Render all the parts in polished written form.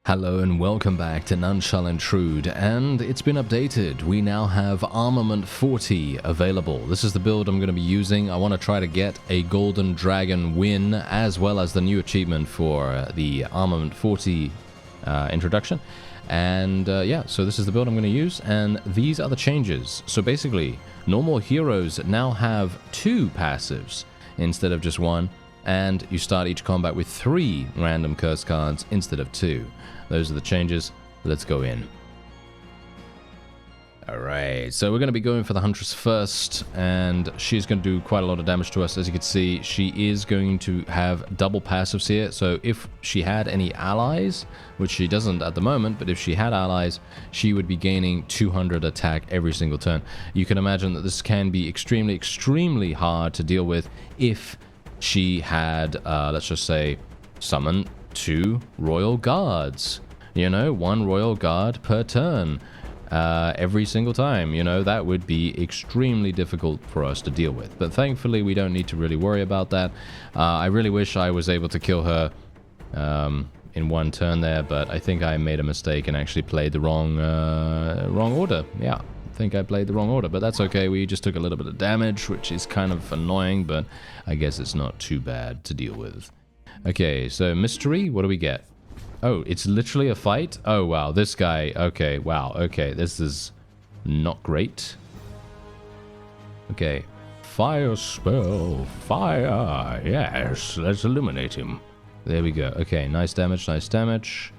Hello and welcome back to None Shall Intrude, and it's been updated. We now have Armament 40 available. This is the build I'm going to be using. I want to try to get a Golden Dragon win, as well as the new achievement for the Armament 40 introduction. And yeah, so this is the build I'm going to use, and these are the changes. So basically, normal heroes now have 2 passives instead of just 1. And you start each combat with 3 random curse cards instead of 2. Those are the changes. Let's go in. Alright, so we're going to be going for the Huntress first, and she's going to do quite a lot of damage to us. As you can see, she is going to have double passives here, so if she had any allies, which she doesn't at the moment, but if she had allies, she would be gaining 200 attack every single turn. You can imagine that this can be extremely hard to deal with if she had, let's just say, summon 2 Royal Guards. You know, 1 Royal Guard per turn every single time. You know, that would be extremely difficult for us to deal with. But thankfully, we don't need to really worry about that. I really wish I was able to kill her in 1 turn there, but I think I made a mistake and actually played the wrong order. Yeah. I think I played the wrong order, but that's okay. We just took a little bit of damage, which is kind of annoying, but I guess it's not too bad to deal with. Okay, so mystery, what do we get? Oh, it's literally a fight? Oh, wow, this guy, okay, wow, okay, this is not great. Okay, fire spell, fire, yes, let's eliminate him. There we go. Okay, nice damage, nice damage.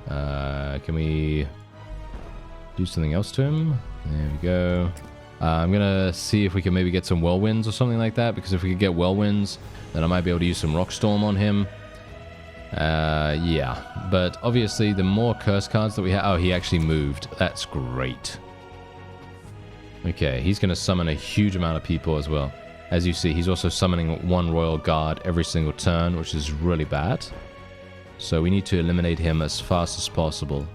Can we do something else to him? There we go. I'm gonna see if we can maybe get some whirlwinds or something like that, because if we could get whirlwinds, then I might be able to use some rock storm on him. Yeah, but obviously the more curse cards that we have... Oh, he actually moved. That's great. Okay, he's gonna summon a huge amount of people as well. As you see, he's also summoning 1 Royal Guard every single turn, which is really bad. So we need to eliminate him as fast as possible.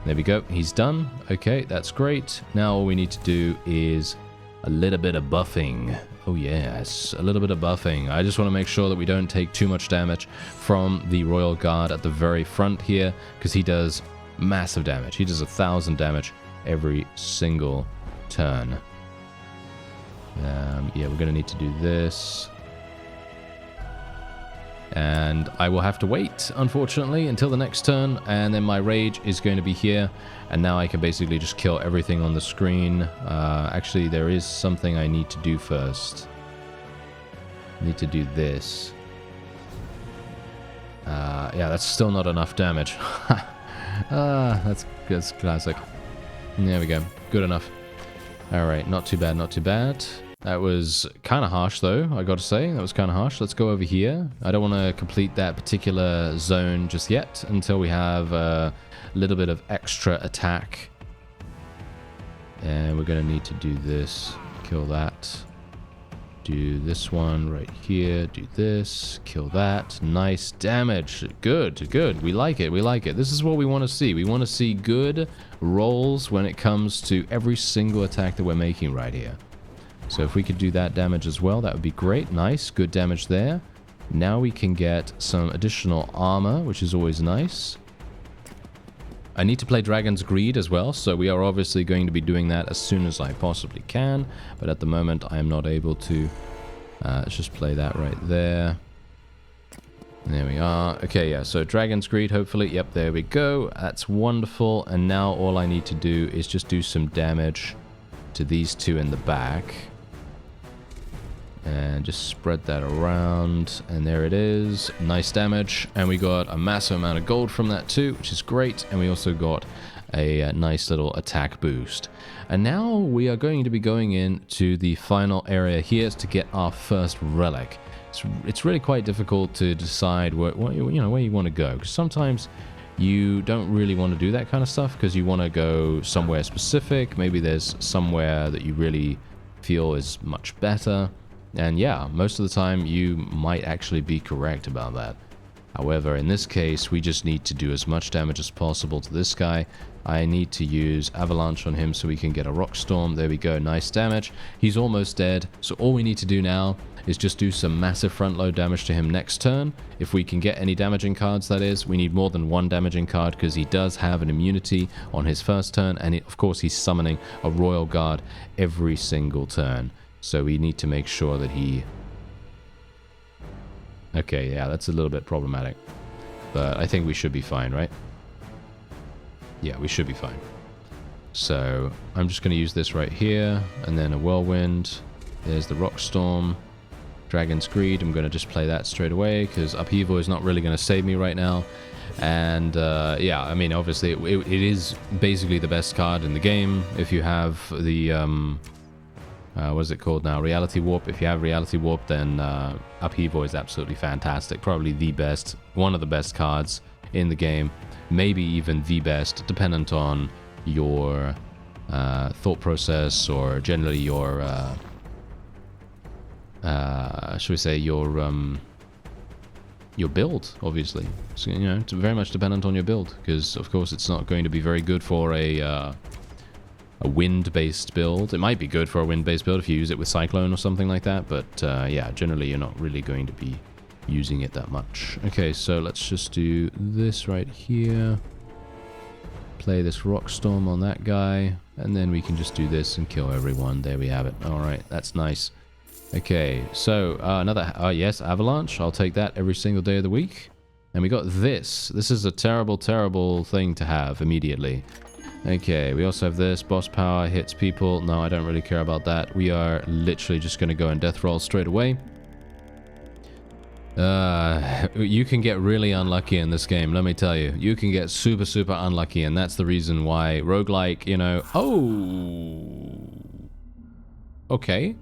There we go, he's done. Okay, that's great. Now all we need to do is a little bit of buffing. Oh yes, a little bit of buffing. I just want to make sure that we don't take too much damage from the Royal Guard at the very front here, because he does massive damage. He does 1,000 damage every single turn. Yeah, we're going to need to do this. And I will have to wait, unfortunately, until the next turn, and then my rage is going to be here, and now I can basically just kill everything on the screen. Actually, there is something I need to do first. I need to do this. Yeah, that's still not enough damage. That's classic. There we go. Good enough. Alright, not too bad, not too bad. That was kind of harsh, though, I gotta say. That was kind of harsh. Let's go over here. I don't want to complete that particular zone just yet until we have a little bit of extra attack. And we're going to need to do this. Kill that. Do this one right here. Do this. Kill that. Nice damage. Good, good. We like it. We like it. This is what we want to see. We want to see good rolls when it comes to every single attack that we're making right here. So if we could do that damage as well, that would be great. Nice, good damage there. Now we can get some additional armor, which is always nice. I need to play Dragon's Greed as well, so we are obviously going to be doing that as soon as I possibly can. But at the moment, I am not able to. Let's just play that right there. There we are. Okay, yeah, so Dragon's Greed, hopefully. Yep, there we go. That's wonderful. And now all I need to do is just do some damage to these 2 in the back. And just spread that around, and there it is. Nice damage, and we got a massive amount of gold from that too, which is great. And we also got a nice little attack boost. And now we are going to be going into the final area here to get our first relic. It's really quite difficult to decide where you want to go, because sometimes you don't really want to do that kind of stuff because you want to go somewhere specific. Maybe there's somewhere that you really feel is much better. And yeah, most of the time you might actually be correct about that. However, in this case, we just need to do as much damage as possible to this guy. I need to use Avalanche on him so we can get a Rock Storm. There we go, nice damage. He's almost dead, so all we need to do now is just do some massive front load damage to him next turn. If we can get any damaging cards, that is. We need more than one damaging card because he does have an immunity on his first turn, and of course he's summoning a Royal Guard every single turn. So we need to make sure that he... Okay, yeah, that's a little bit problematic. But I think we should be fine, right? Yeah, we should be fine. So I'm just going to use this right here, and then a Whirlwind. There's the Rock Storm. Dragon's Greed, I'm going to just play that straight away, because Upheaval is not really going to save me right now. And yeah, I mean, obviously, it is basically the best card in the game. If you have the... what is it called now? Reality Warp. If you have Reality Warp, then Upheaval is absolutely fantastic. Probably the best, one of the best cards in the game. Maybe even the best, dependent on your thought process, or generally your, should we say, your build, obviously. So, you know, it's very much dependent on your build, because, of course, it's not going to be very good for a wind-based build. It might be good for a wind-based build if you use it with Cyclone or something like that, but yeah, generally you're not really going to be using it that much. Okay, so let's just do this right here. Play this Rock Storm on that guy, and then we can just do this and kill everyone. There we have it. Alright, that's nice. Okay, so another... yes, Avalanche. I'll take that every single day of the week. And we got this. This is a terrible, terrible thing to have immediately. Okay, we also have this. Boss Power hits people. No, I don't really care about that. We are literally just going to go and death roll straight away. You can get really unlucky in this game, let me tell you. You can get super, super unlucky, and that's the reason why roguelike, you know... Oh! Okay.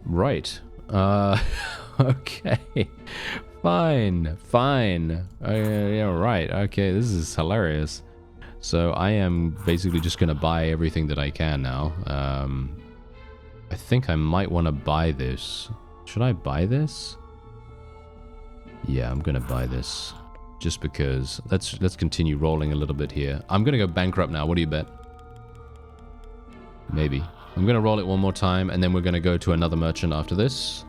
Right. Okay. Fine. Fine. Yeah, right. Okay, this is hilarious. So I am basically just going to buy everything that I can now. I think I might want to buy this. Should I buy this? Yeah, I'm going to buy this. Just because. Let's continue rolling a little bit here. I'm going to go bankrupt now. What do you bet? Maybe. I'm going to roll it one more time, and then we're going to go to another merchant after this.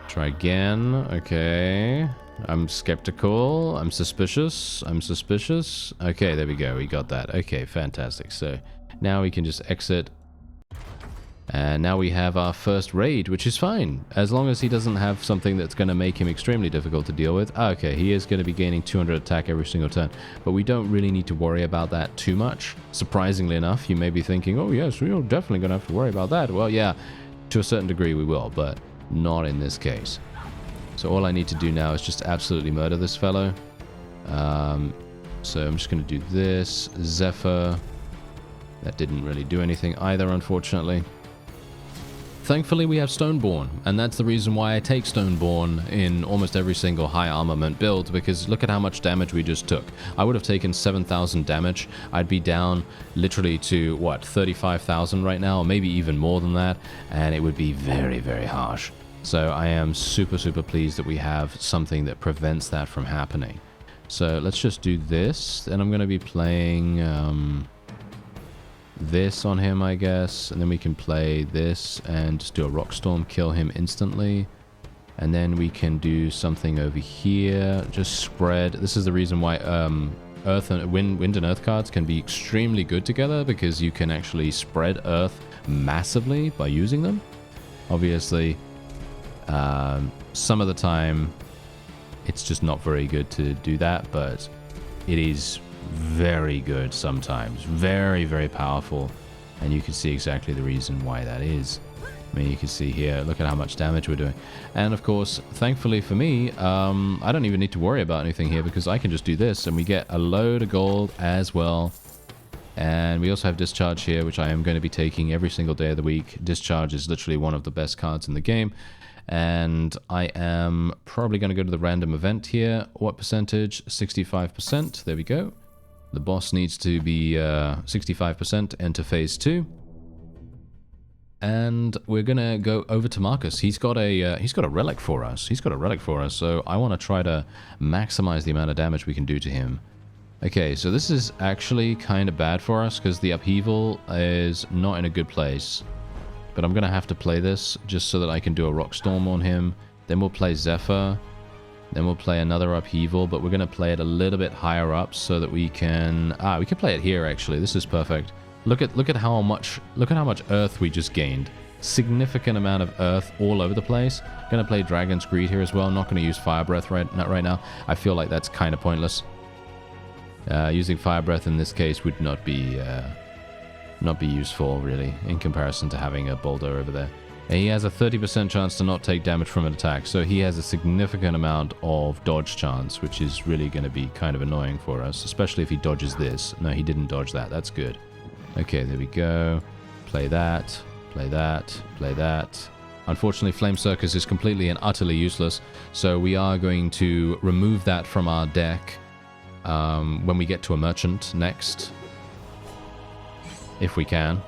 Try again. Okay. I'm skeptical. I'm suspicious. I'm suspicious. Okay, there we go. We got that. Okay, fantastic. So now we can just exit. And now we have our first raid, which is fine. As long as he doesn't have something that's going to make him extremely difficult to deal with. Okay, he is going to be gaining 200 attack every single turn. But we don't really need to worry about that too much. Surprisingly enough, you may be thinking, oh yes, we're definitely going to have to worry about that. Well, yeah, to a certain degree we will, but not in this case. So all I need to do now is just absolutely murder this fellow. So I'm just going to do this. Zephyr. That didn't really do anything either, unfortunately. Thankfully, we have Stoneborn, and that's the reason why I take Stoneborn in almost every single high armament build, because look at how much damage we just took. I would have taken 7,000 damage. I'd be down literally to, what, 35,000 right now, or maybe even more than that, and it would be very, very harsh. So I am super, super pleased that we have something that prevents that from happening. So let's just do this, and I'm going to be playing... this on him, I guess, and then we can play this and just do a Rock Storm, kill him instantly, and then we can do something over here, just spread. This is the reason why Earth and Wind and Earth cards can be extremely good together, because you can actually spread Earth massively by using them. Obviously, some of the time it's just not very good to do that, but it is very good sometimes. Very, very powerful. And you can see exactly the reason why that is. I mean, you can see here, look at how much damage we're doing. And of course, thankfully for me, I don't even need to worry about anything here, because I can just do this and we get a load of gold as well. And we also have Discharge here, which I am going to be taking every single day of the week. Discharge is literally one of the best cards in the game. And I am probably going to go to the random event here. What percentage? 65%. There we go. The boss needs to be 65%, enter phase 2. and we're gonna go over to Marcus. He's got a relic for us. So I want to try to maximize the amount of damage we can do to him. Okay, so this is actually kind of bad for us because the upheaval is not in a good place. But I'm gonna have to play this just so that I can do a rock storm on him. Then we'll play Zephyr. Then we'll play another upheaval, but we're gonna play it a little bit higher up so that we can play it here actually. This is perfect. Look at how much earth we just gained. Significant amount of earth all over the place. Gonna play Dragon's Greed here as well. Not gonna use Fire Breath right now. I feel like that's kind of pointless. Using Fire Breath in this case would not be useful really in comparison to having a boulder over there. And he has a 30% chance to not take damage from an attack, so he has a significant amount of dodge chance, which is really going to be kind of annoying for us, especially if he dodges this. No, he didn't dodge that. That's good. Okay, there we go. Play that. Play that. Play that. Unfortunately, Flame Circus is completely and utterly useless, so we are going to remove that from our deck when we get to a merchant next. If we can.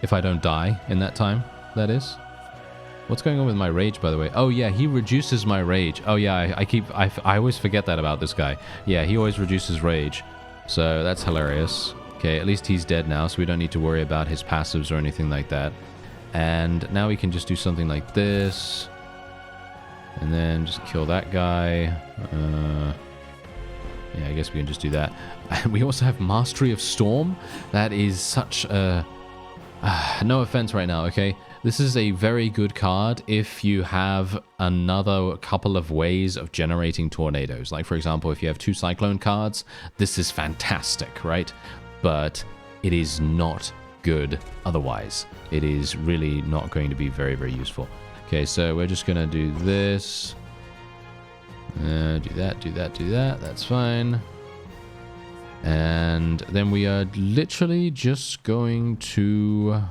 If I don't die in that time, that is. What's going on with my rage, by the way? Oh, yeah, he reduces my rage. Oh, yeah, I always forget that about this guy. Yeah, he always reduces rage. So that's hilarious. Okay, at least he's dead now, so we don't need to worry about his passives or anything like that. And now we can just do something like this. And then just kill that guy. Yeah, I guess we can just do that. And we also have Mastery of Storm. That is such a... no offense right now, okay? This is a very good card if you have another couple of ways of generating tornadoes. Like, for example, if you have 2 Cyclone cards, this is fantastic, right? But it is not good otherwise. It is really not going to be very, very useful. Okay, so we're just going to do this. Do that. That's fine. And then we are literally just going to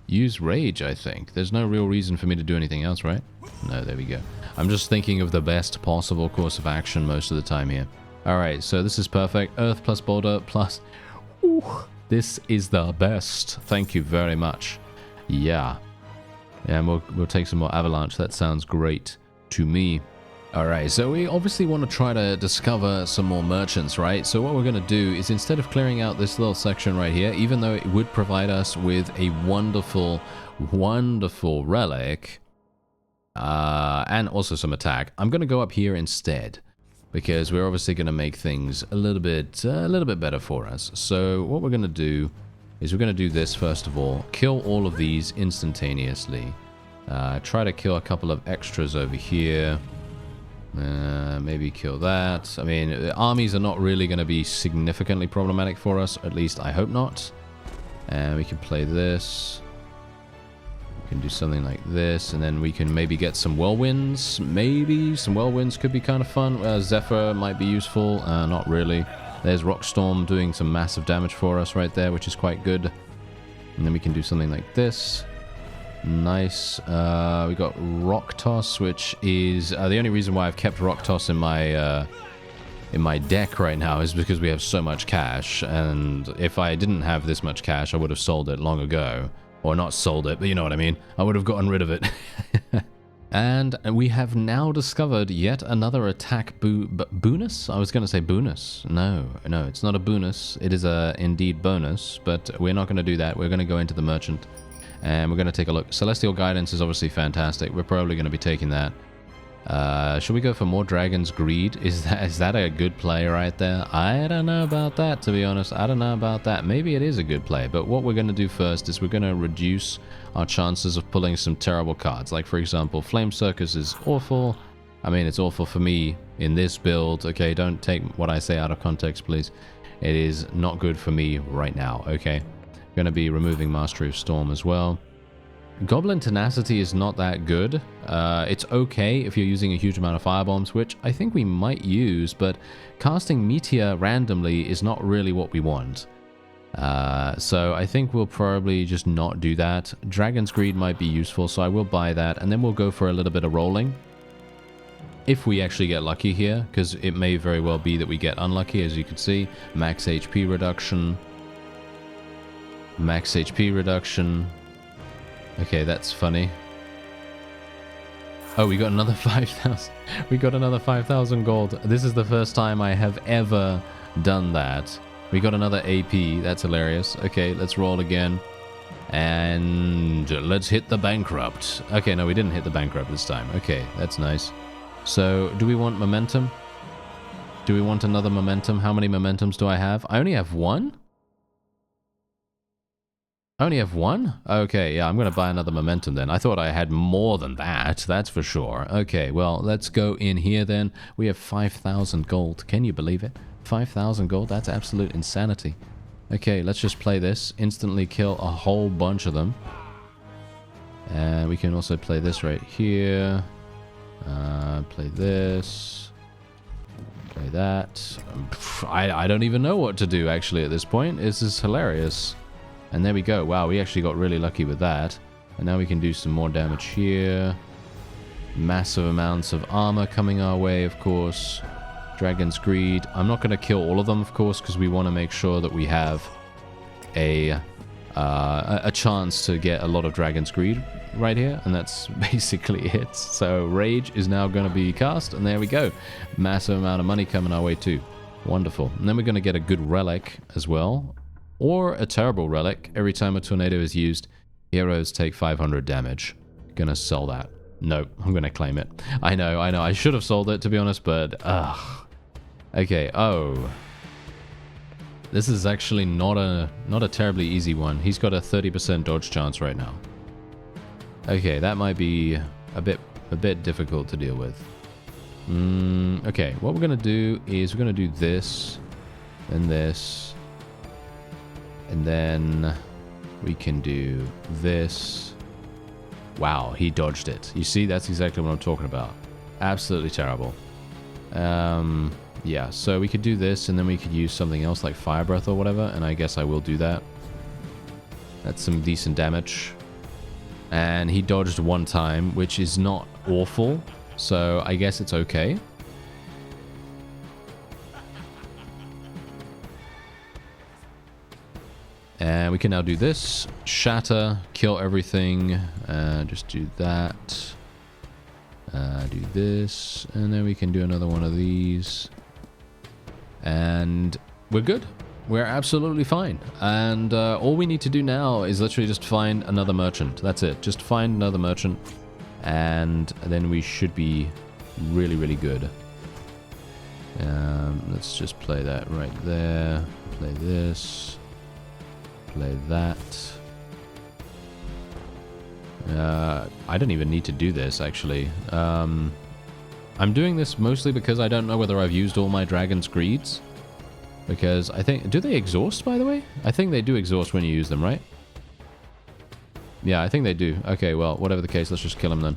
use Rage, I think. There's no real reason for me to do anything else, right? No, there we go. I'm just thinking of the best possible course of action most of the time here. Alright, so this is perfect. Earth plus Boulder plus... Ooh, this is the best. Thank you very much. Yeah. Yeah, and we'll take some more Avalanche. That sounds great to me. Alright, so we obviously want to try to discover some more merchants, right? So what we're going to do is, instead of clearing out this little section right here, even though it would provide us with a wonderful, wonderful relic, and also some attack, I'm going to go up here instead, because we're obviously going to make things a little bit better for us. So what we're going to do is we're going to do this first of all, kill all of these instantaneously, try to kill a couple of extras over here. Maybe kill that. I mean, the armies are not really going to be significantly problematic for us. At least I hope not. And we can play this. We can do something like this. And then we can maybe get some whirlwinds. Maybe some whirlwinds could be kind of fun. Zephyr might be useful. Not really. There's Rockstorm doing some massive damage for us right there, which is quite good. And then we can do something like this. Nice. We got Rock Toss, which is the only reason why I've kept Rock Toss in my deck right now is because we have so much cash, and if I didn't have this much cash, I would have sold it long ago. Or not sold it, but you know what I mean. I would have gotten rid of it. And we have now discovered yet another attack bonus? I was going to say bonus. No, it's not a bonus. It is a indeed bonus, but we're not going to do that. We're going to go into the merchant. And we're going to take a look. Celestial Guidance is obviously fantastic. We're probably going to be taking that. Should we go for more Dragon's Greed? Is that a good play right there? I don't know about that, to be honest. I don't know about that. Maybe it is a good play. But what we're going to do first is we're going to reduce our chances of pulling some terrible cards. Like, for example, Flame Circus is awful. I mean, it's awful for me in this build. Okay, don't take what I say out of context, please. It is not good for me right now, okay? Going to be removing Mastery of Storm as well. Goblin Tenacity is not that good. It's okay if you're using a huge amount of firebombs, which I think we might use, but casting Meteor randomly is not really what we want. So I think we'll probably just not do that. Dragon's Greed might be useful, so I will buy that, and then we'll go for a little bit of rolling. If we actually get lucky here, because it may very well be that we get unlucky, as you can see. Max HP reduction. Max HP reduction. Okay, that's funny. Oh, we got another 5,000. We got another 5,000 gold. This is the first time I have ever done that. We got another AP. That's hilarious. Okay, let's roll again. And let's hit the bankrupt. Okay, no, we didn't hit the bankrupt this time. Okay, that's nice. So, do we want momentum? Do we want another momentum? How many momentums do I have? I only have one? I only have one? Okay, yeah, I'm going to buy another momentum then. I thought I had more than that, that's for sure. Okay, well, let's go in here then. We have 5,000 gold. Can you believe it? 5,000 gold? That's absolute insanity. Okay, let's just play this. Instantly kill a whole bunch of them. And we can also play this right here. Play this. Play that. I don't even know what to do, actually, at this point. This is hilarious. And there we go. Wow, we actually got really lucky with that. And now we can do some more damage here. Massive amounts of armor coming our way, of course. Dragon's Greed. I'm not going to kill all of them, of course, because we want to make sure that we have a chance to get a lot of Dragon's Greed right here. And that's basically it. So Rage is now going to be cast. And there we go. Massive amount of money coming our way too. Wonderful. And then we're going to get a good relic as well. Or a terrible relic. Every time a tornado is used, heroes take 500 damage. Gonna sell that. No, I'm gonna claim it. I know. I should have sold it, to be honest, but... ugh. Okay, oh. This is actually not a terribly easy one. He's got a 30% dodge chance right now. Okay, that might be a bit difficult to deal with. Okay, what we're gonna do is we're gonna do this, and this... and then we can do this. Wow, he dodged it. You see, that's exactly what I'm talking about. Absolutely terrible. Yeah, so we could do this, and then we could use something else like Fire Breath or whatever, and I guess I will do that. That's some decent damage. And he dodged one time, which is not awful, so I guess it's okay. And we can now do this. Shatter, kill everything. Just do that. Do this. And then we can do another one of these. And we're good. We're absolutely fine. And all we need to do now is literally just find another merchant. That's it. Just find another merchant. And then we should be really, really good. Let's just play that right there. Play this. Play that. I don't even need to do this, actually. I'm doing this mostly because I don't know whether I've used all my Dragon's Greeds. Because I think... do they exhaust, by the way? I think they do exhaust when you use them, right? Yeah, I think they do. Okay, well, whatever the case, let's just kill them then.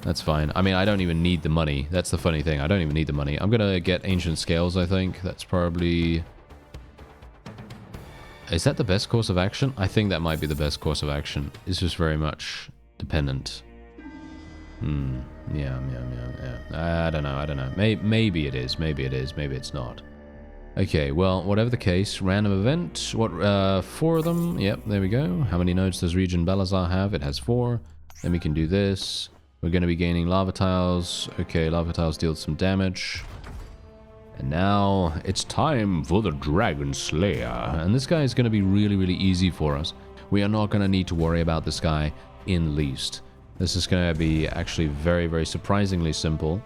That's fine. I mean, I don't even need the money. That's the funny thing. I don't even need the money. I'm gonna get Ancient Scales, I think. That's probably... is that the best course of action? I think that might be the best course of action. It's just very much dependent. Yeah. I don't know. Maybe it is. Maybe it's not. Okay, well, whatever the case, random event. What, 4 of them? Yep, there we go. How many nodes does Region Balazar have? It has 4. Then we can do this. We're going to be gaining lava tiles. Okay, lava tiles deal some damage. And now it's time for the Dragon Slayer. And this guy is going to be really, really easy for us. We are not going to need to worry about this guy in least. This is going to be actually very, very surprisingly simple.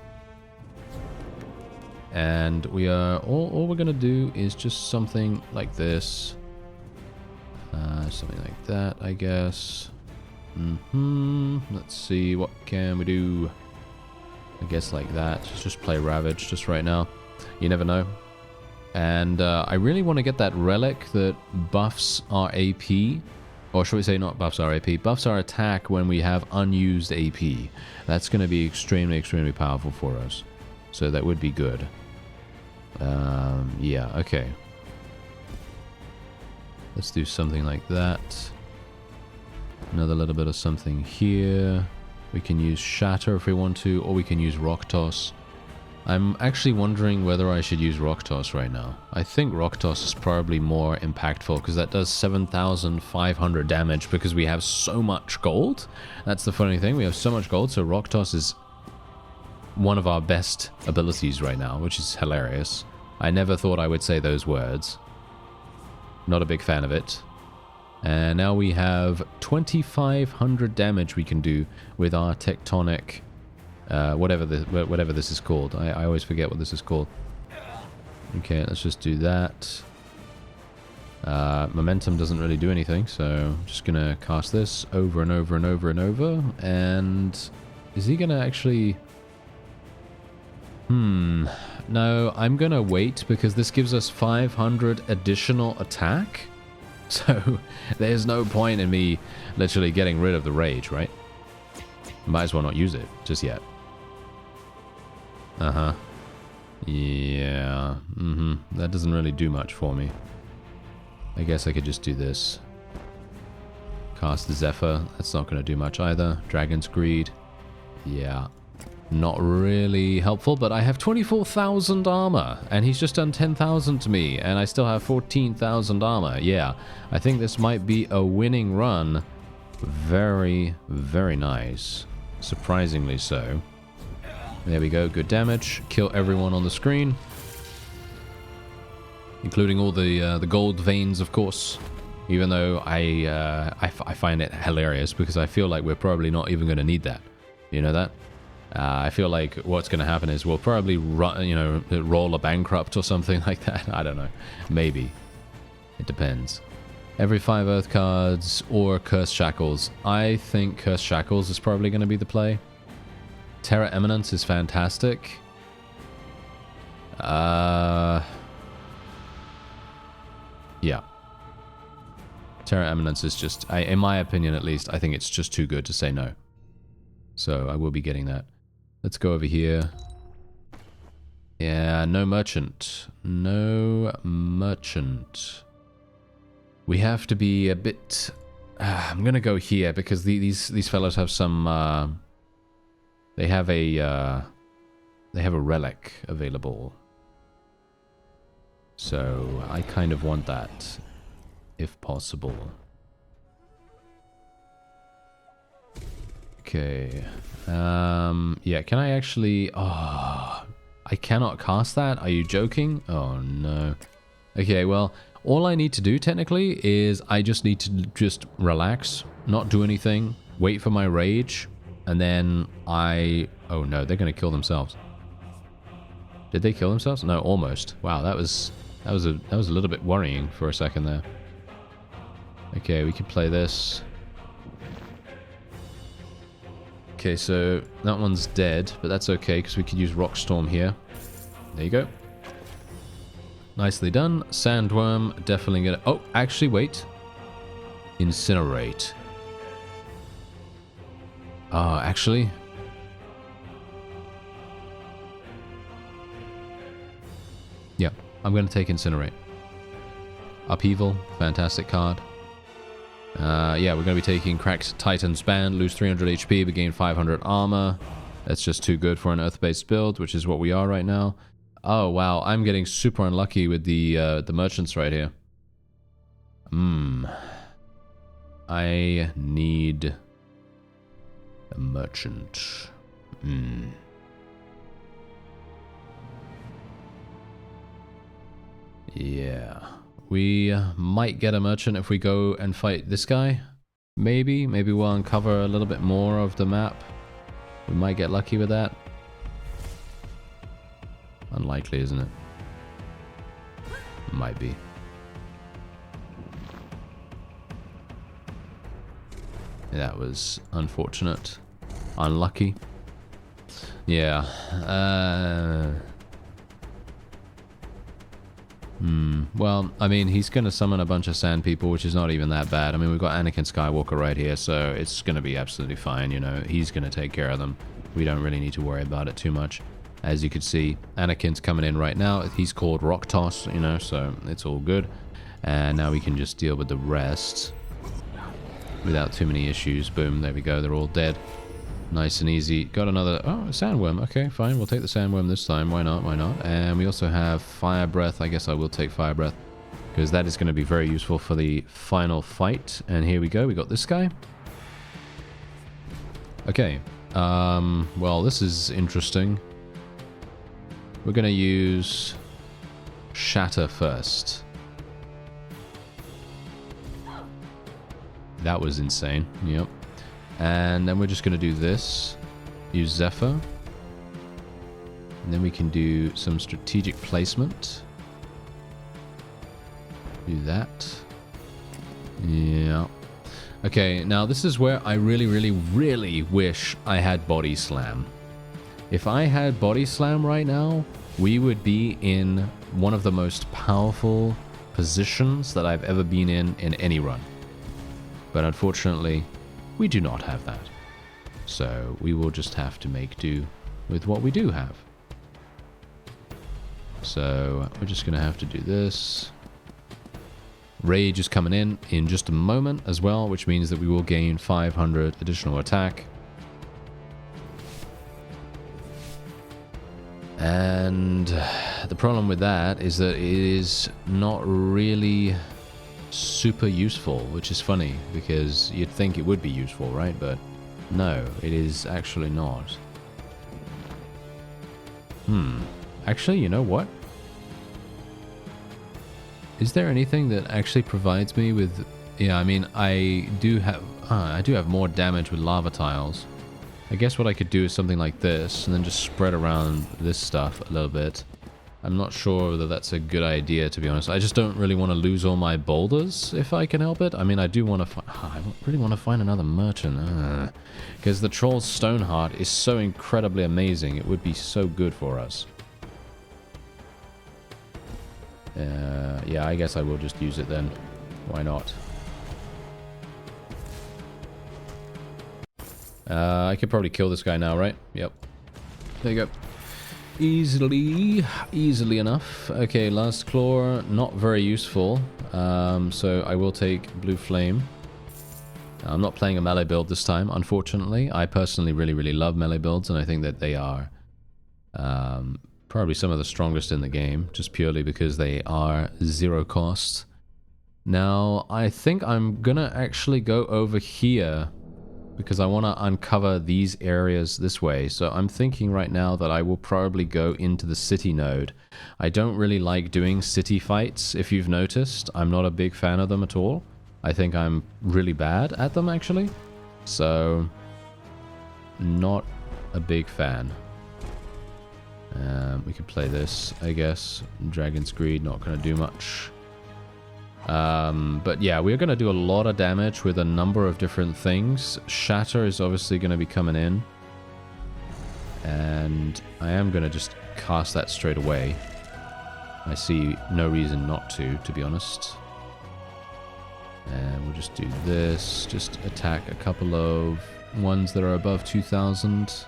And we are all we're going to do is just something like this. Something like that, I guess. Let's see, what can we do? I guess like that. Let's just play Ravage just right now. You never know. And I really want to get that relic that buffs our AP. Or should we say not buffs our AP, buffs our attack when we have unused AP. That's going to be extremely, extremely powerful for us. So that would be good. Yeah, okay. Let's do something like that. Another little bit of something here. We can use Shatter if we want to, or we can use Rock Toss. I'm actually wondering whether I should use Rock Toss right now. I think Rock Toss is probably more impactful because that does 7,500 damage because we have so much gold. That's the funny thing. We have so much gold, so Rock Toss is one of our best abilities right now, which is hilarious. I never thought I would say those words. Not a big fan of it. And now we have 2,500 damage we can do with our tectonic... whatever this is called. I always forget what this is called. Okay, let's just do that. Momentum doesn't really do anything, so I'm just gonna cast this over and over and over and over. And is he gonna actually... No, I'm gonna wait because this gives us 500 additional attack. So there's no point in me literally getting rid of the rage, right? Might as well not use it just yet. Uh-huh. Yeah. That doesn't really do much for me. I guess I could just do this. Cast the Zephyr. That's not going to do much either. Dragon's Greed. Yeah. Not really helpful, but I have 24,000 armor, and he's just done 10,000 to me, and I still have 14,000 armor. Yeah. I think this might be a winning run. Very, very nice. Surprisingly so. There we go, good damage. Kill everyone on the screen. Including all the gold veins, of course. Even though I find it hilarious because I feel like we're probably not even going to need that. You know that? I feel like what's going to happen is we'll probably roll a bankrupt or something like that. I don't know. Maybe. It depends. Every 5 Earth cards or Cursed Shackles. I think Cursed Shackles is probably going to be the play. Terra Eminence is fantastic. Yeah. Terra Eminence is just, in my opinion at least, I think it's just too good to say no. So I will be getting that. Let's go over here. Yeah, no merchant. No merchant. We have to be a bit... I'm gonna go here because these fellows have some... They have a relic available. So I kind of want that, if possible. Okay. Yeah, can I actually... Oh, I cannot cast that? Are you joking? Oh, no. Okay, well, all I need to do, technically, is I just need to just relax, not do anything, wait for my rage, and then I... Oh, no, they're going to kill themselves. Did they kill themselves? No, almost. Wow, that was a little bit worrying for a second there. Okay, we can play this. Okay, so that one's dead, but that's okay because we could use Rock Storm here. There you go. Nicely done. Sandworm, definitely gonna... Oh, actually, wait. Incinerate. Actually... Yeah, I'm gonna take Incinerate. Upheaval, fantastic card. Yeah, we're going to be taking Cracked Titan's Band, lose 300 HP, but gain 500 armor. That's just too good for an Earth-based build, which is what we are right now. Oh, wow, I'm getting super unlucky with the merchants right here. I need a merchant. Yeah. We might get a merchant if we go and fight this guy. Maybe we'll uncover a little bit more of the map. We might get lucky with that. Unlikely, isn't it? Might be. That was unfortunate. Unlucky. Yeah. Well, I mean, he's going to summon a bunch of sand people, which is not even that bad. I mean, we've got Anakin Skywalker right here, so it's going to be absolutely fine, you know. He's going to take care of them. We don't really need to worry about it too much. As you can see, Anakin's coming in right now. He's called Rock Toss, you know, so it's all good. And now we can just deal with the rest without too many issues. Boom, there we go. They're all dead. Nice and easy. Got another... Oh, a sandworm. Okay, fine. We'll take the sandworm this time. Why not? Why not? And we also have fire breath. I guess I will take fire breath, because that is going to be very useful for the final fight. And here we go. We got this guy. Okay. Well, this is interesting. We're going to use Shatter first. That was insane. Yep. And then we're just going to do this. Use Zephyr. And then we can do some strategic placement. Do that. Yeah. Okay, now this is where I really, really, really wish I had Body Slam. If I had Body Slam right now, we would be in one of the most powerful positions that I've ever been in any run. But unfortunately, we do not have that. So we will just have to make do with what we do have. So we're just going to have to do this. Rage is coming in just a moment as well, which means that we will gain 500 additional attack. And the problem with that is that it is not really super useful, which is funny because you'd think it would be useful, right? But no, it is actually not. Actually, you know what? Is there anything that actually provides me with... Yeah, I mean, I do have more damage with lava tiles. I guess what I could do is something like this, and then just spread around this stuff a little bit. I'm not sure whether that's a good idea, to be honest. I just don't really want to lose all my boulders, if I can help it. I mean, I do want to... I really want to find another merchant. Because the Troll's Stoneheart is so incredibly amazing. It would be so good for us. Yeah, I guess I will just use it then. Why not? I could probably kill this guy now, right? Yep. There you go. Easily enough. Okay, last claw, not very useful. So I will take Blue Flame. I'm not playing a melee build this time, unfortunately. I personally really love melee builds, and I think that they are probably some of the strongest in the game, just purely because they are 0 cost. Now, I think I'm gonna actually go over here because I want to uncover these areas this way. So I'm thinking right now that I will probably go into the city node. I don't really like doing city fights, if you've noticed. I'm not a big fan of them at all. I think I'm really bad at them, actually. So, not a big fan. We can play this, I guess. Dragon's Greed, not going to do much. But yeah, we're going to do a lot of damage with a number of different things. Shatter is obviously going to be coming in. And I am going to just cast that straight away. I see no reason not to be honest. And we'll just do this. Just attack a couple of ones that are above 2,000.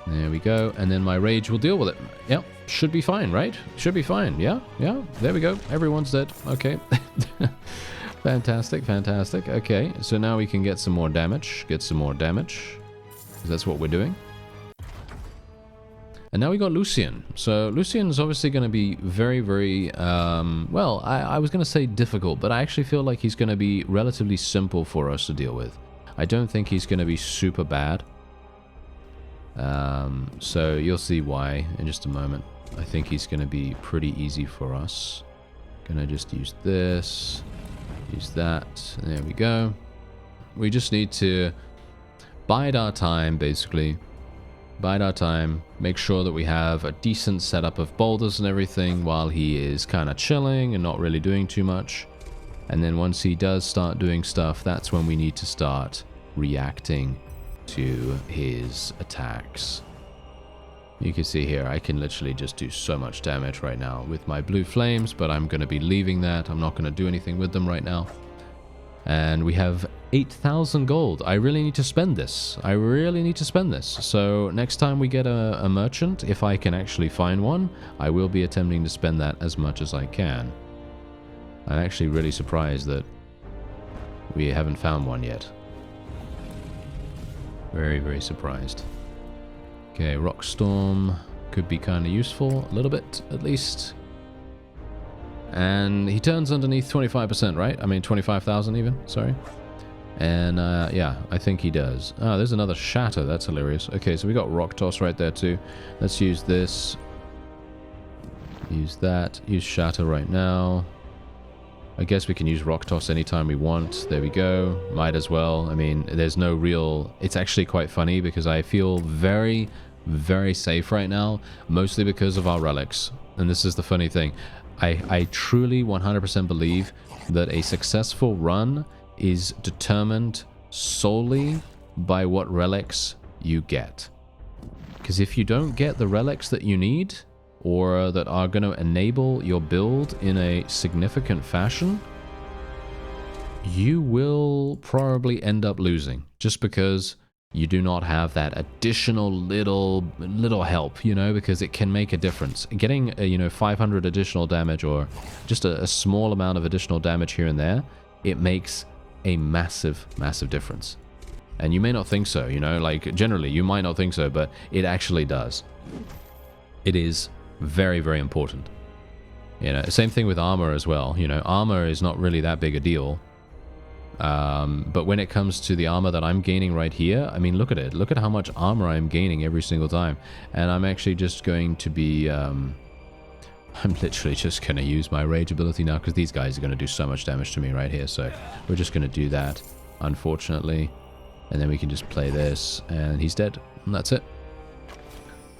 There we go. And then my rage will deal with it. Yep. Should be fine, right? Should be fine. Yeah. Yeah. There we go. Everyone's dead. Okay. Fantastic. Fantastic. Okay. So now we can get some more damage. Get some more damage. That's what we're doing. And now we got Lucian. So Lucian's obviously going to be very, very, well, I was going to say difficult, but I actually feel like he's going to be relatively simple for us to deal with. I don't think he's going to be super bad. So you'll see why in just a moment. I think he's going to be pretty easy for us. Gonna just use this, use that, and there we go. We just need to bide our time, basically. Bide our time, make sure that we have a decent setup of boulders and everything while he is kind of chilling and not really doing too much. And then once he does start doing stuff, that's when we need to start reacting to his attacks. You can see here, I can literally just do so much damage right now with my blue flames, but I'm going to be leaving that. I'm not going to do anything with them right now. And we have 8,000 gold. I really need to spend this. I really need to spend this. So next time we get a merchant, if I can actually find one, I will be attempting to spend that as much as I can. I'm actually really surprised that we haven't found one yet. Very, very surprised. Okay, Rock Storm could be kind of useful, a little bit at least. And he turns underneath 25%, right? I mean 25,000 even, sorry. And yeah, I think he does. Oh, there's another Shatter, that's hilarious. Okay, so we got Rock Toss right there too. Let's use this. Use that, use Shatter right now. I guess we can use Rock Toss anytime we want. There we go. Might as well. I mean, there's no real... It's actually quite funny because I feel very, very safe right now, mostly because of our relics. And this is the funny thing. I truly 100% believe that a successful run is determined solely by what relics you get. Because if you don't get the relics that you need, or that are going to enable your build in a significant fashion, you will probably end up losing just because you do not have that additional little help, you know, because it can make a difference. Getting, you know, 500 additional damage or just a small amount of additional damage here and there, it makes a massive, massive difference. And you may not think so, you know, like generally you might not think so, but it actually does. It is very, very important. You know, same thing with armor as well. You know, armor is not really that big a deal. But when it comes to the armor that I'm gaining right here, I mean, look at it. Look at how much armor I'm gaining every single time. And I'm actually just going to be... I'm literally just going to use my rage ability now because these guys are going to do so much damage to me right here. So we're just going to do that, unfortunately. And then we can just play this. And he's dead. And that's it.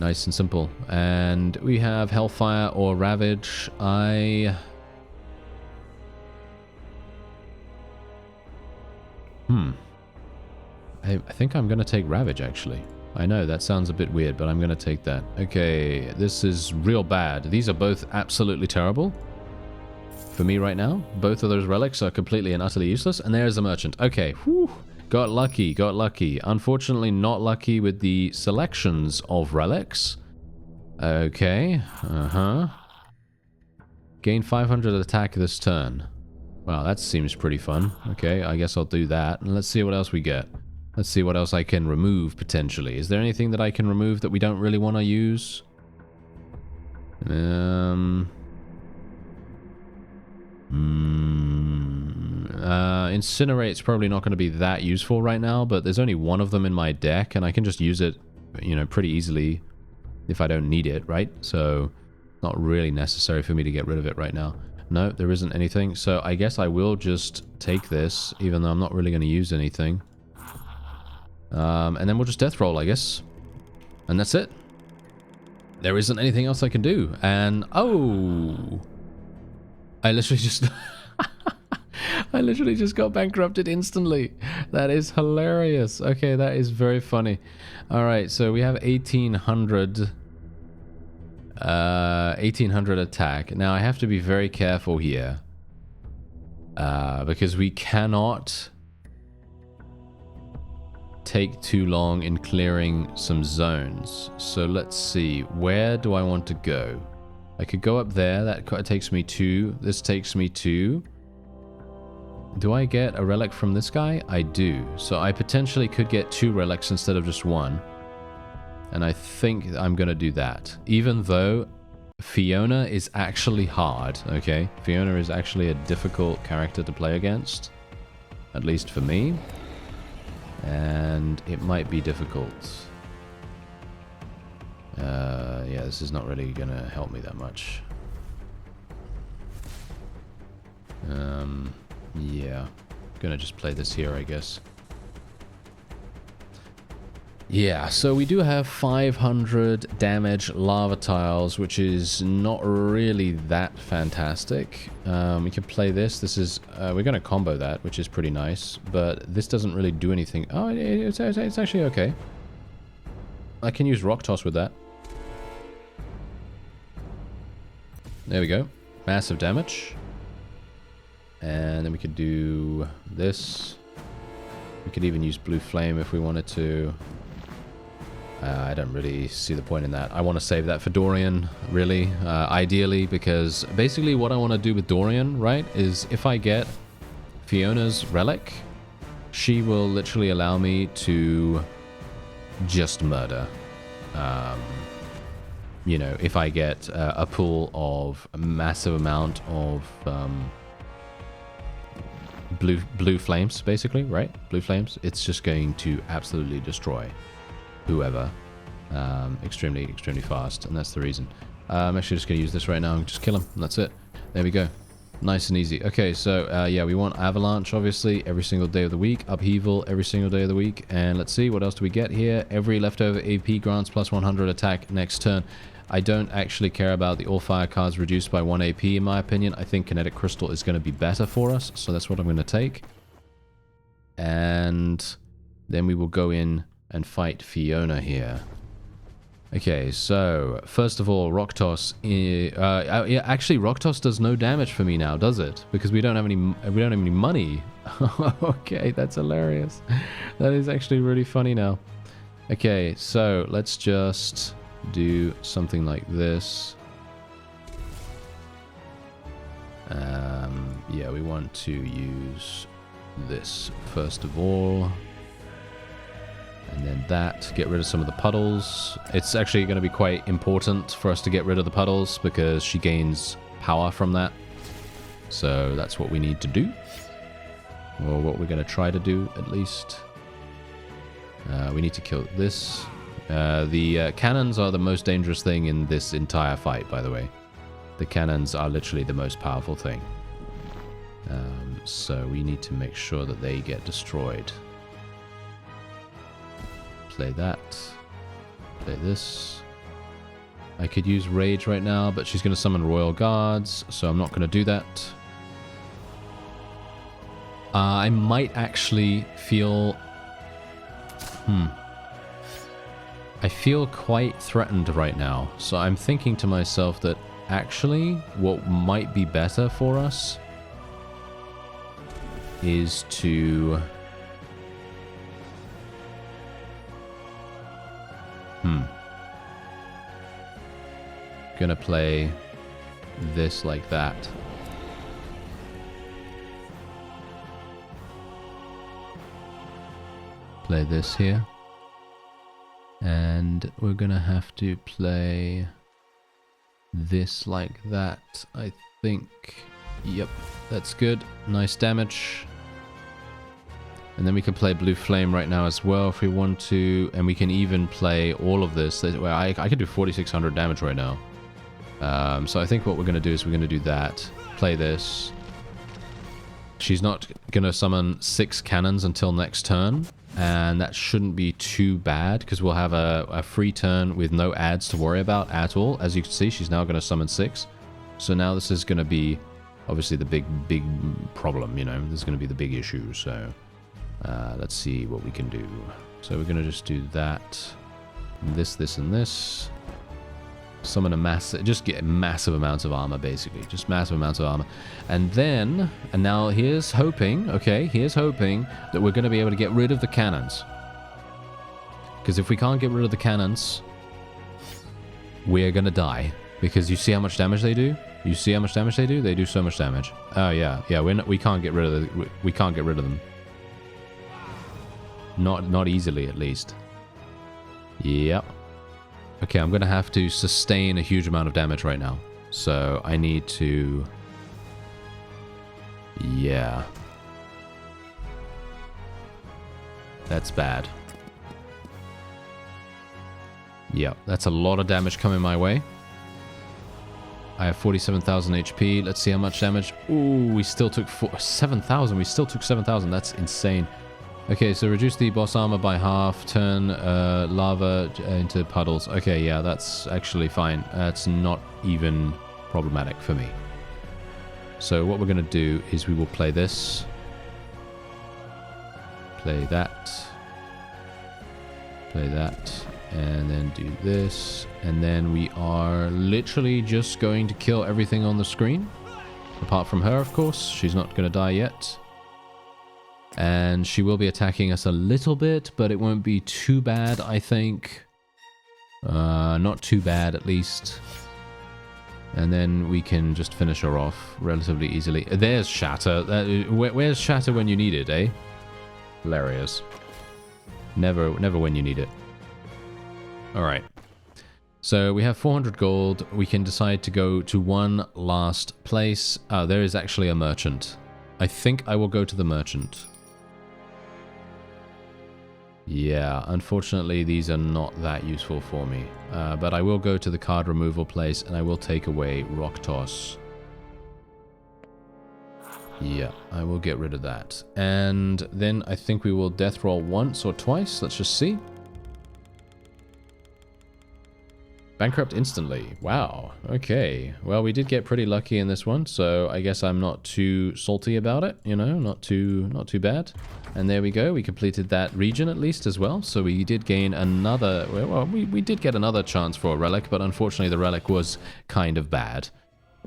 Nice and simple. And we have Hellfire or Ravage. I think I'm going to take Ravage, actually. I know, that sounds a bit weird, but I'm going to take that. Okay, this is real bad. These are both absolutely terrible for me right now. Both of those relics are completely and utterly useless. And there's a Merchant. Okay, whew. Got lucky, got lucky. Unfortunately, not lucky with the selections of relics. Okay, Gain 500 attack this turn. Wow, that seems pretty fun. Okay, I guess I'll do that. And let's see what else we get. Let's see what else I can remove, potentially. Is there anything that I can remove that we don't really want to use? Incinerate's probably not going to be that useful right now, but there's only one of them in my deck, and I can just use it, you know, pretty easily if I don't need it, right? So, not really necessary for me to get rid of it right now. No, there isn't anything, so I guess I will just take this, even though I'm not really going to use anything. And then we'll just death roll, I guess. And that's it. There isn't anything else I can do. And, oh! I literally just... I literally just got bankrupted instantly. That is hilarious. Okay, that is very funny. Alright, so we have 1800... 1800 attack. Now, I have to be very careful here. Because we cannot take too long in clearing some zones. So let's see. Where do I want to go? I could go up there. That takes me 2. This takes me 2. Do I get a relic from this guy? I do. So I potentially could get 2 relics instead of just 1. And I think I'm going to do that. Even though Fiona is actually hard, okay? Fiona is actually a difficult character to play against. At least for me. And it might be difficult. Yeah, this is not really going to help me that much. Yeah. Gonna just play this here, I guess. Yeah, so we do have 500 damage lava tiles, which is not really that fantastic. We can play this. This is... we're going to combo that, which is pretty nice. But this doesn't really do anything. Oh, it's actually okay. I can use Rock Toss with that. There we go. Massive damage. And then we could do this. We could even use Blue Flame if we wanted to. I don't really see the point in that. I want to save that for Dorian, really, ideally, because basically what I want to do with Dorian, right, is if I get Fiona's relic, she will literally allow me to just murder. You know, if I get a pool of a massive amount of blue flames, basically, right? Blue flames, it's just going to absolutely destroy whoever extremely fast, and that's the reason. I'm actually just going to use this right now and just kill him, and that's it. There we go. Nice and easy. Okay, so yeah, we want avalanche, obviously, every single day of the week. Upheaval every single day of the week. And let's see, what else do we get here? Every leftover AP grants plus 100 attack next turn. I don't actually care about the all-fire cards reduced by 1 AP, in my opinion. I think Kinetic Crystal is going to be better for us, so that's what I'm going to take. And then we will go in and fight Fiona here. Okay, so first of all, Rock Toss. Yeah, actually, Rock Toss does no damage for me now, does it? Because we don't have any money. Okay, that's hilarious. That is actually really funny now. Okay, so let's just do something like this. Yeah, we want to use this first of all. And then that, get rid of some of the puddles. It's actually going to be quite important for us to get rid of the puddles because she gains power from that. So that's what we need to do. Or what we're going to try to do, at least. We need to kill this. The cannons are the most dangerous thing in this entire fight, by the way. The cannons are literally the most powerful thing. So we need to make sure that they get destroyed. Play that. Play this. I could use Rage right now, but she's going to summon Royal Guards, so I'm not going to do that. I might actually feel... I feel quite threatened right now, so I'm thinking to myself that actually what might be better for us is to... Gonna play this like that. Play this here. And we're gonna have to play this like that, I think. Yep, that's good. Nice damage. And then we can play Blue Flame right now as well if we want to. And we can even play all of this. Well, I can do 4,600 damage right now. So I think what we're going to do is we're going to do that. Play this. She's not going to summon 6 cannons until next turn. And that shouldn't be too bad because we'll have a free turn with no adds to worry about at all. As you can see, she's now going to summon 6. So now this is going to be obviously the big problem, you know. This is going to be the big issue. So let's see what we can do. So we're going to just do that. This, and this. Summon a massive, just get massive amounts of armor, basically. Just massive amounts of armor. And then, and now here's hoping, okay, here's hoping that we're going to be able to get rid of the cannons. Because if we can't get rid of the cannons, we're going to die. Because you see how much damage they do? You see how much damage they do? They do so much damage. Oh, yeah, we can't get rid of we can't get rid of them. Not easily, at least. Yep. Okay, I'm going to have to sustain a huge amount of damage right now. So I need to... Yeah. That's bad. Yep, that's a lot of damage coming my way. I have 47,000 HP. Let's see how much damage. Ooh, we still took 7,000. We still took 7,000. That's insane. Okay, so reduce the boss armor by half, turn lava into puddles. Okay, yeah, that's actually fine. That's not even problematic for me. So what we're going to do is we will play this. Play that. Play that. And then do this. And then we are literally just going to kill everything on the screen. Apart from her, of course. She's not going to die yet. And she will be attacking us a little bit, but it won't be too bad, I think. Not too bad, at least. And then we can just finish her off relatively easily. There's Shatter. Where's Shatter when you need it, eh? Hilarious. Never when you need it. Alright. So we have 400 gold. We can decide to go to one last place. Oh, there is actually a merchant. I think I will go to the merchant. Yeah, unfortunately these are not that useful for me. But I will go to the card removal place and I will take away Rock Toss. Yeah, I will get rid of that. And then I think we will death roll once or twice. Let's just see. Bankrupt instantly. Wow. Okay. Well, we did get pretty lucky in this one, so I guess I'm not too salty about it, you know, not too bad. And there we go. We completed that region at least as well. So we did gain another, well, we did get another chance for a relic, but unfortunately the relic was kind of bad.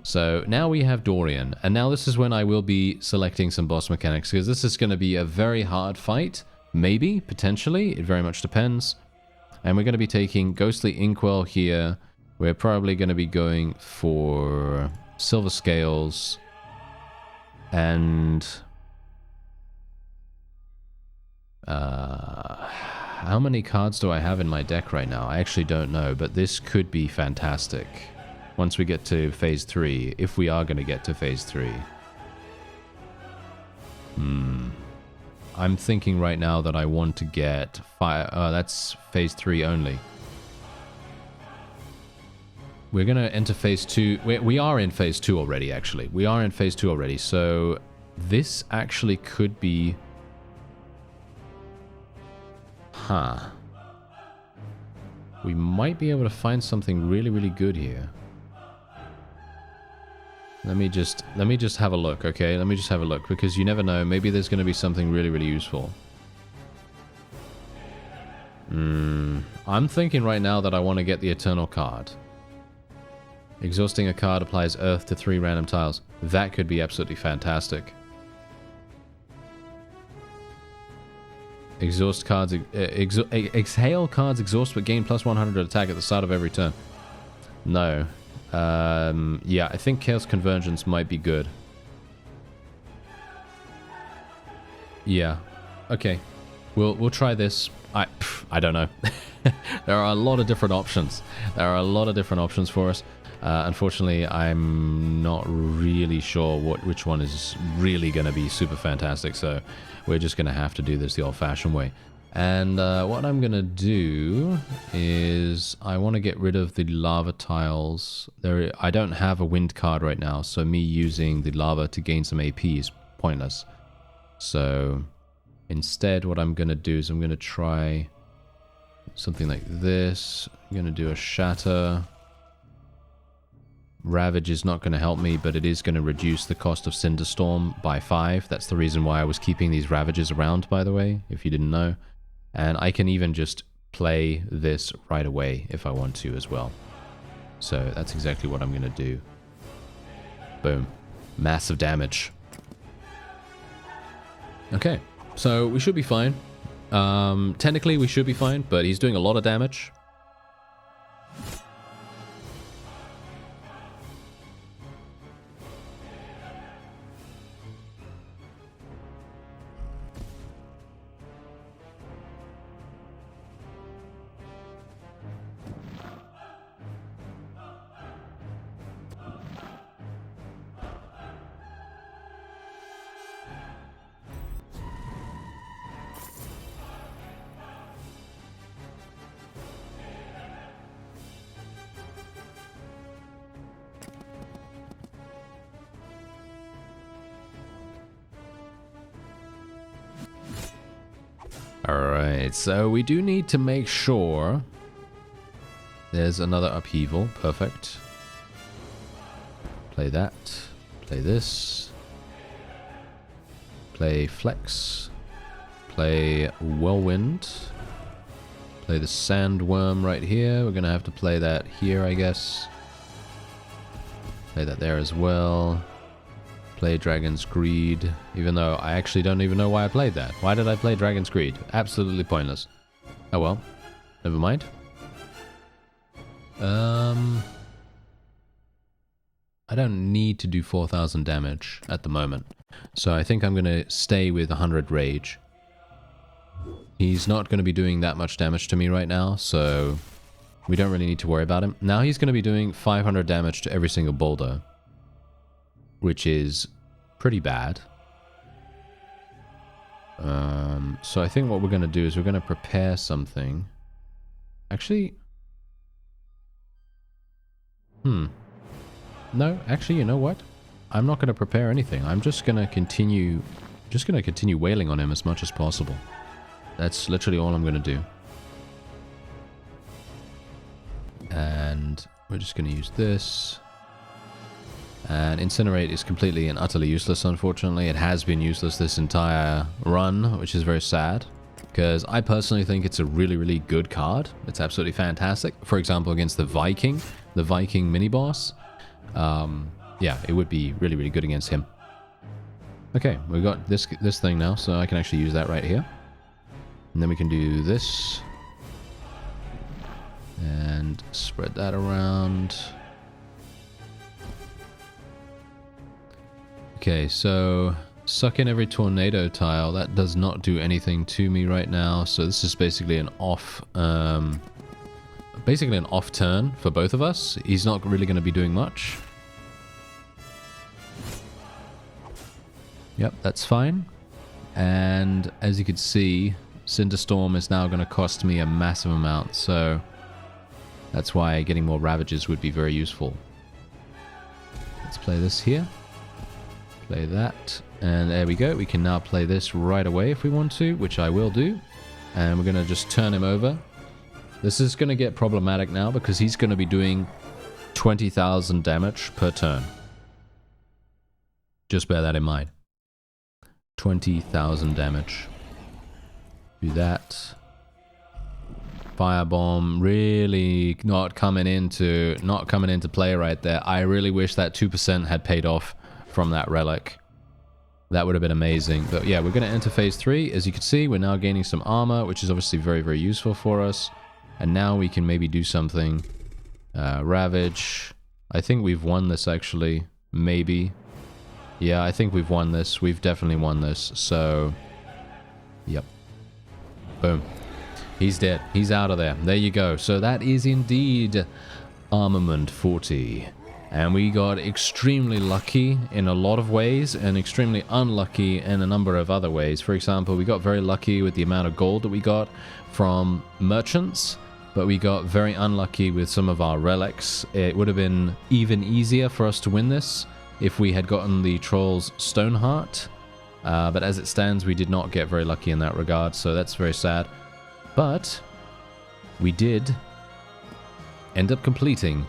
So now we have Dorian, and now this is when I will be selecting some boss mechanics, because this is going to be a very hard fight. Maybe, potentially, it very much depends. And we're going to be taking Ghostly Inkwell here. We're probably going to be going for Silver Scales. And how many cards do I have in my deck right now? I actually don't know, but this could be fantastic. Once we get to Phase 3, if we are going to get to Phase 3. I'm thinking right now that I want to get fire. That's Phase 3 only. We're going to enter Phase 2. We are in Phase 2 already, actually. We are in Phase 2 already, so this actually could be... Huh. We might be able to find something really, really good here. Let me just have a look, okay? Let me just have a look, because you never know. Maybe there's going to be something really, really useful. I'm thinking right now that I want to get the Eternal card. Exhausting a card applies Earth to 3 random tiles. That could be absolutely fantastic. Exhaust cards... exhale cards exhaust but gain plus 100 attack at the start of every turn. No. Yeah, I think Chaos Convergence might be good. Yeah. Okay. We'll try this. I don't know. There are a lot of different options. There are a lot of different options for us. Unfortunately, I'm not really sure which one is really going to be super fantastic, so we're just going to have to do this the old-fashioned way. And what I'm going to do is I want to get rid of the lava tiles. I don't have a wind card right now, so me using the lava to gain some AP is pointless. So instead what I'm going to do is I'm going to try something like this. I'm going to do a shatter. Ravage is not going to help me, but it is going to reduce the cost of Cinderstorm by 5. That's the reason why I was keeping these Ravages around, by the way, if you didn't know. And I can even just play this right away if I want to as well. So that's exactly what I'm going to do. Boom. Massive damage. Okay, so we should be fine. Technically we should be fine, but he's doing a lot of damage. Alright, so we do need to make sure there's another upheaval. Perfect. Play that. Play this. Play Flex. Play Whirlwind. Play the Sandworm right here. We're going to have to play that here, I guess. Play that there as well. Play Dragon's Greed, even though I actually don't even know why I played that. Why did I play Dragon's Greed? Absolutely pointless. Oh well, never mind. I don't need to do 4,000 damage at the moment, so I think I'm going to stay with 100 Rage. He's not going to be doing that much damage to me right now, so We don't really need to worry about him. Now he's going to be doing 500 damage to every single boulder, which is pretty bad. So I think what we're going to do is we're going to prepare something. Actually... No, actually, you know what? I'm not going to prepare anything. I'm just going to continue... wailing on him as much as possible. That's literally all I'm going to do. And we're just going to use this. And Incinerate is completely and utterly useless, unfortunately. It has been useless this entire run, which is very sad. Because I personally think it's a really, really good card. It's absolutely fantastic. For example, against the Viking mini-boss. Yeah, it would be really, really good against him. Okay, we've got this thing now, so I can actually use that right here. And then we can do this. And spread that around. Okay, so suck in every tornado tile. That does not do anything to me right now. So this is basically an off turn for both of us. He's not really going to be doing much. Yep, that's fine. And as you can see, Cinderstorm is now going to cost me a massive amount, so that's why getting more Ravages would be very useful. Let's play this here. Play that. And there we go. We can now play this right away if we want to, which I will do. And we're going to just turn him over. This is going to get problematic now because he's going to be doing 20,000 damage per turn. Just bear that in mind. 20,000 damage. Do that. Firebomb really not coming into play right there. I really wish that 2% had paid off from that relic. That would have been amazing. But yeah, we're going to enter phase 3. As you can see, we're now gaining some armor, which is obviously very, very useful for us. And now we can maybe do something. Ravage. I think we've won this actually. Maybe. Yeah, I think we've won this. We've definitely won this. So, yep. Boom. He's dead. He's out of there. There you go. So that is indeed Armament 40. And we got extremely lucky in a lot of ways and extremely unlucky in a number of other ways. For example, we got very lucky with the amount of gold that we got from merchants, but we got very unlucky with some of our relics. It would have been even easier for us to win this if we had gotten the Troll's Stoneheart. But as it stands, we did not get very lucky in that regard, so that's very sad. But we did end up completing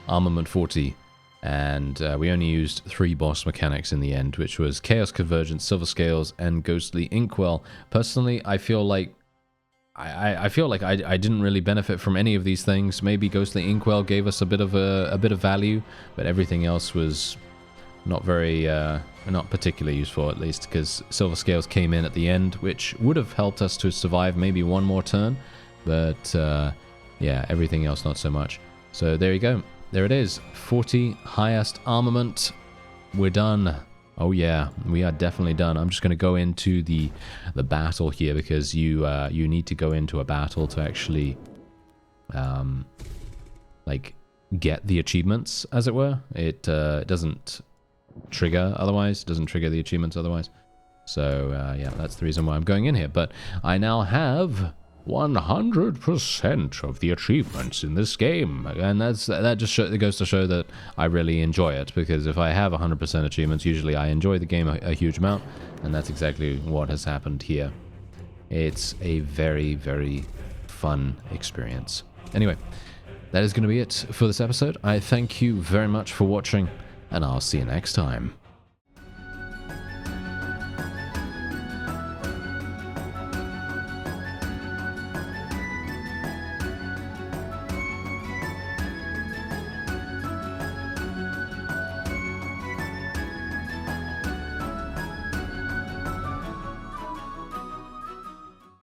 Armament 40. And we only used 3 boss mechanics in the end, which was Chaos Convergence, Silver Scales, and Ghostly Inkwell. Personally, I feel like I didn't really benefit from any of these things. Maybe Ghostly Inkwell gave us a bit of value, but everything else was not particularly useful, at least, because Silver Scales came in at the end, which would have helped us to survive maybe one more turn, but yeah, everything else not so much. So there you go. There it is. 40 highest armament. We're done. Oh yeah, we are definitely done. I'm just going to go into the battle here because you need to go into a battle to actually like get the achievements, as it were. It doesn't trigger otherwise. It doesn't trigger the achievements otherwise. So yeah, that's the reason why I'm going in here. But I now have 100% of the achievements in this game, and that just goes to show that I really enjoy it, because if I have 100% achievements, usually I enjoy the game a huge amount, and that's exactly what has happened here. It's a very, very fun experience. Anyway, that is going to be it for this episode. I thank you very much for watching, and I'll see you next time.